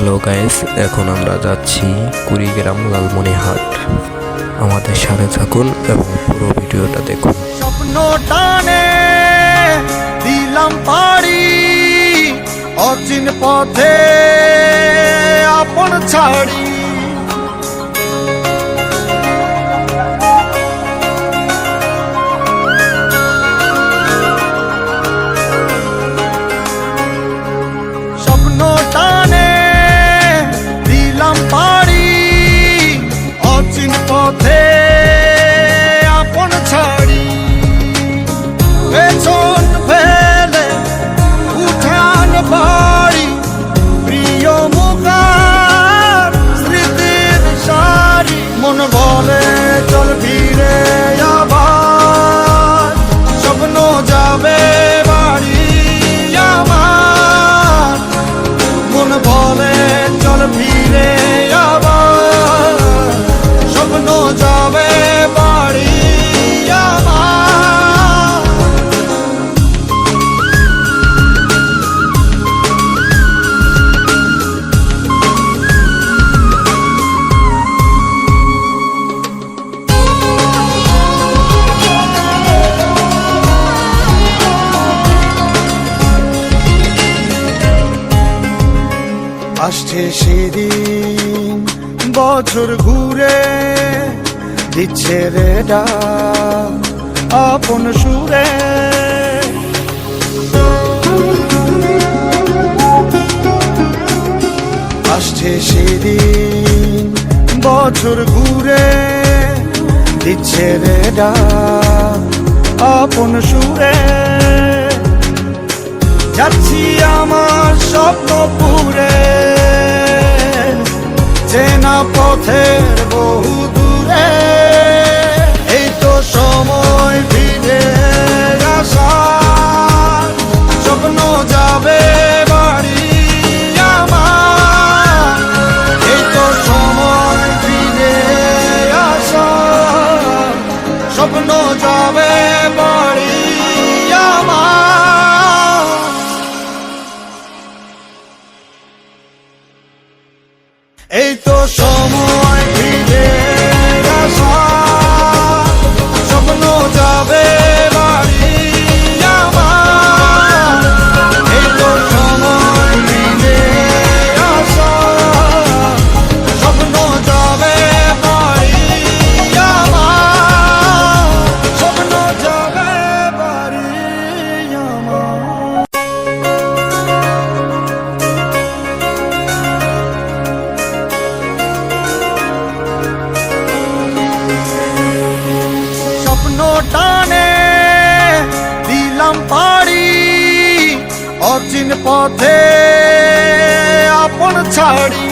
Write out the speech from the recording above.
Hello guys, এখন আমরা যাচ্ছি কুড়িগ্রাম লালমনিরহাট। আমাদের সাথে থাকুন এবং পুরো ভিডিওটা দেখুন। স্বপ্ন টানে দিলাম পাড়ি, অচিন পথে আপন ছাড়ি। স্বপ্ন টানে দিলাম পাড়ি, অচিন পথে আপন ছাড়ি। পেছন ফেলে উঠান বাড়ি, প্রিয় মুখার স্মৃতির সারি। মন বলে চল ফিরে আবার, স্বপ্ন যাবে বাড়ি আমার। মন বলে চল ফিরে আবার, স্বপ্ন যাবে বাড়ি আমার। আসছে সেদিন বছর ঘুরে, দিচ্ছে রে ডাক আপন সুরে। আসছে সেদিন বছর ঘুরে, দিচ্ছে রে ডাক আপন সুরে। যাচ্ছি আমার স্বপ্ন পুরে, চেনা পথের বহু দূরে। এই তো সময় ফিরে আসার, স্বপ্ন যাবে বাড়ি আমার। এই তো সময় ফিরে আসার, স্বপ্ন যাবে বাড়ি আমার। এই তো সময় ফিরে আসার, স্বপ্ন যাবে বাড়ি আমার। এই তো সময় ফিরে আসার, স্বপ্ন যাবে বাড়ি আমার। স্বপ্ন যাবে বাড়ি আমার। স্বপ্ন টানে দিলাম পাড়ি, অচিন পথে আপন ছাড়ি।